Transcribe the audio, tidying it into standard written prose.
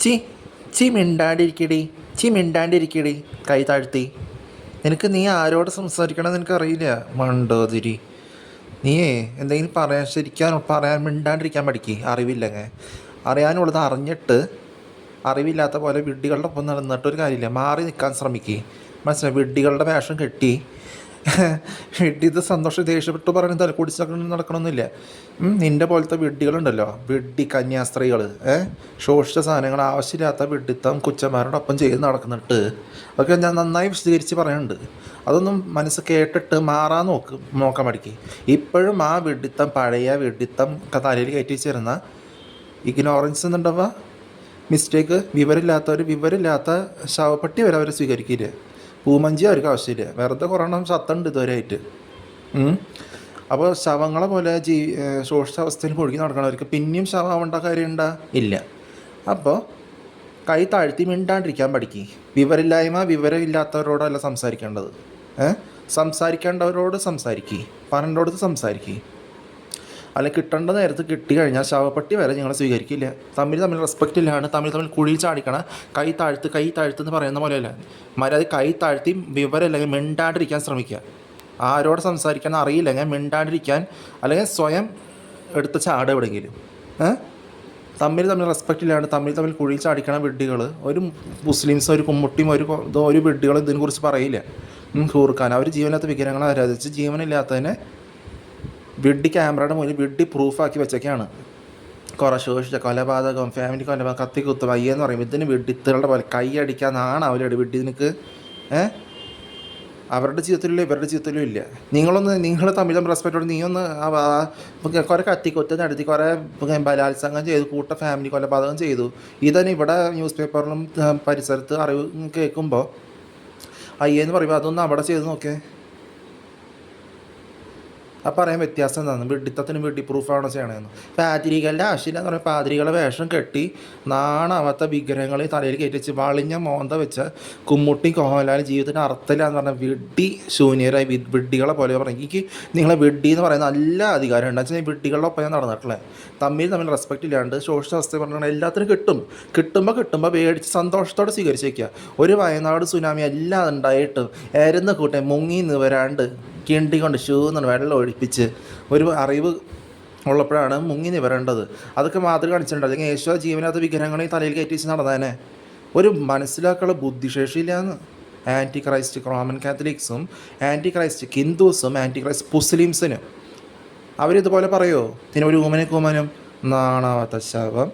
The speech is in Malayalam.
ചി ചി മിണ്ടാണ്ടിരിക്കടി, ചി മിണ്ടാണ്ടിരിക്കടി, കൈ താഴ്ത്തി. നീ ആരോട് സംസാരിക്കണമെന്ന് എനിക്കറിയില്ല മണ്ടോതിരി. നീയേ എന്തെങ്കിലും പറയാൻ മിണ്ടാണ്ടിരിക്കാൻ പഠിക്ക്. അറിവില്ലെങ്കിൽ അറിയാനുള്ളത് അറിഞ്ഞിട്ട് അറിവില്ലാത്ത പോലെ വിഡ്ഢികളുടെ ഒപ്പം നടന്നിട്ടൊരു കാര്യമില്ല. മാറി നിൽക്കാൻ ശ്രമിക്കുക. മനസ്സിലായി? വിഡ്ഢികളുടെ വേഷം കെട്ടി വിഡ്ഢിത് സന്തോഷം ദേഷ്യപ്പെട്ട് പറയുന്ന തലക്കുടിച്ച് നടക്കണമെന്നില്ല. നിൻ്റെ പോലത്തെ വിഡ്ഢികളുണ്ടല്ലോ, വിഡ്ഢി കന്യാസ്ത്രീകൾ, ശോഷിച്ച സാധനങ്ങൾ ആവശ്യമില്ലാത്ത വിഡ്ഢിത്തം കുച്ചന്മാരോടൊപ്പം ചെയ്ത് നടക്കുന്നിട്ട് അതൊക്കെ ഞാൻ നന്നായി വിശദീകരിച്ച് പറയുന്നുണ്ട്. അതൊന്നും മനസ്സ് കേട്ടിട്ട് മാറാൻ നോക്കാൻ പഠിക്കുക. ഇപ്പോഴും ആ വിഡ്ഢിത്തം, പഴയ വിഡ്ഢിത്തം തലയിൽ കയറ്റി ചേരുന്ന ഇഗ്നോറൻസ് എന്നുണ്ടവ മിസ്റ്റേക്ക്. വിവരമില്ലാത്ത ശവപ്പെട്ടി വരെ അവർ സ്വീകരിക്കില്ല. പൂമഞ്ചി അവർക്ക് ആവശ്യമില്ല. വെറുതെ കുറേണ്ണം സത്തുണ്ട് ഇതുവരെയായിട്ട്. അപ്പോൾ ശവങ്ങളെ പോലെ ശോഷിച്ചാവസ്ഥയിൽ മുഴുകി നടക്കണവർക്ക് പിന്നെയും ശവമാവേണ്ട കാര്യമുണ്ടാ? ഇല്ല. അപ്പോൾ കൈ താഴ്ത്തി മിണ്ടാണ്ടിരിക്കാൻ പഠിക്കുക. വിവരമില്ലാത്തവരോടല്ല സംസാരിക്കേണ്ടത്. സംസാരിക്കേണ്ടവരോട് സംസാരിക്കുക, പറഞ്ഞോടത്ത് സംസാരിക്കുക. അല്ല, കിട്ടേണ്ട നേരത്ത് കിട്ടി കഴിഞ്ഞാൽ ശവപ്പെട്ടി വരെ ഞങ്ങൾ സ്വീകരിക്കില്ല. തമ്മിൽ റെസ്പെക്റ്റ് ഇല്ലാണ് തമ്മിൽ കുഴിയിൽ ചാടിക്കണ കൈ താഴ്ത്ത് പറയുന്ന പോലെയല്ല. മര്യാദ കൈ താഴ്ത്തി വിവരമില്ലെങ്കിൽ മിണ്ടാണ്ടിരിക്കാൻ ശ്രമിക്കുക. ആരോട് സംസാരിക്കാൻ അറിയില്ലെങ്കിൽ മിണ്ടാണ്ടിരിക്കാൻ, അല്ലെങ്കിൽ സ്വയം എടുത്ത് ചാട് എവിടെയെങ്കിലും. തമ്മിൽ റെസ്പെക്റ്റ് ഇല്ലാണ്ട് തമ്മിൽ കുഴിയിൽ ചാടിക്കണ വിഡ്ഢികൾ, ഒരു മുസ്ലിംസ്, ഒരു കുമ്മുട്ടിയും ഒരു വിഡ്ഢികൾ ഇതിനെക്കുറിച്ച് പറയില്ല. കൂർക്കാൻ അവർ ജീവനില്ലാത്ത വിഗ്രഹങ്ങളെ ആരാധിച്ച് ജീവനില്ലാത്തതിനെ വിഡ്ഢി ക്യാമറയുടെ മുന്നിൽ വിഡ്ഢി പ്രൂഫാക്കി വെച്ചൊക്കെയാണ്. കുറേ ശോഷിച്ച കൊലപാതകം, ഫാമിലി കൊലപാതകം, കത്തിക്കുത്ത് വയ്യെന്ന് പറയും. ഇതിന് വിഡ്ഢിത്തുകളുടെ പോലെ കൈയടിക്കാന്നാണ് അവരുടെ വിഡ്ഢി. നിനക്ക് അവരുടെ ജീവിതത്തിലും ഇവരുടെ ജീവിതത്തിലും ഇല്ല. നിങ്ങൾ തമ്മിൽ റെസ്പെക്റ്റോട് നീയൊന്ന് കുറേ കത്തിക്കുത്ത് നടത്തി, കുറേ ബലാത്സംഗം ചെയ്തു, ഫാമിലി കൊലപാതകം ചെയ്തു. ഇതന്നെ ഇവിടെ ന്യൂസ് പേപ്പറിലും പരിസരത്ത് അറിവ് കേൾക്കുമ്പോൾ അയ്യെന്ന് പറയുമ്പോൾ അതൊന്നും അവിടെ ചെയ്ത് നോക്കേ. ആ പറയാൻ വ്യത്യാസം എന്താണ്? വിഡ്ഢിത്തത്തിന് വിഡ്ഢി പ്രൂഫാണോ ചെയ്യണമെന്ന്. പാതിരികളുടെ ആവശ്യമില്ല എന്ന് പറഞ്ഞാൽ പാതിരികളെ വേഷം കെട്ടി നാണാവാത്ത വിഗ്രഹങ്ങളെ തലയിൽ കയറ്റിച്ച് വളിഞ്ഞ മോന്ത വെച്ച കുമ്മുട്ടി കോഹലാൽ ജീവിതത്തിന് അർത്ഥമില്ലാന്ന് പറഞ്ഞാൽ വിഡ്ഢി ശൂന്യരായി വിഡ്ഢികളെ പോലെ പറഞ്ഞു. എനിക്ക് നിങ്ങളെ വിഡ്ഢി എന്ന് പറയുന്ന നല്ല അധികാരം ഉണ്ട്. വെച്ചാൽ വിഡ്ഢികളുടെ ഒപ്പം ഞാൻ നടന്നിട്ടുള്ളത്. തമ്മിൽ റെസ്പെക്റ്റ് ഇല്ലാണ്ട് ശോഷിച്ച അവസ്ഥ പറഞ്ഞാൽ എല്ലാത്തിനും കിട്ടുമ്പോൾ പേടിച്ച് സന്തോഷത്തോടെ സ്വീകരിച്ച് വയ്ക്കുക. ഒരു വയനാട് സുനാമി എല്ലാം ഉണ്ടായിട്ടും എരുന്ന് കൂട്ടെ മുങ്ങി നിവരാണ്ട് കിണ്ടി കൊണ്ട് ഷൂന്ന് വെള്ളം ഒഴിപ്പിച്ച് ഒരു അറിവ് ഉള്ളപ്പോഴാണ് മുങ്ങി നിവരേണ്ടത്. അതൊക്കെ മാതൃക കാണിച്ചിട്ടുണ്ട്. അല്ലെങ്കിൽ യേശുവ ജീവനകത്ത് വിഗ്രഹങ്ങളെ തലയിൽ കയറ്റി വെച്ച് നടന്നേനെ. ഒരു മനസ്സിലാക്കാനുള്ള ബുദ്ധിശേഷിയില്ലാന്ന്. ആൻറ്റി ക്രൈസ്റ്റ് റോമൻ കാത്തലിക്സും ആൻറ്റി ക്രൈസ്റ്റ് ഹിന്ദുസും ആൻറ്റി ക്രൈസ്റ്റ് മുസ്ലിംസിനും അവരിതുപോലെ പറയുമോ? പിന്നെ ഒരു ഊമനും നാണാവാത്ത ശവം.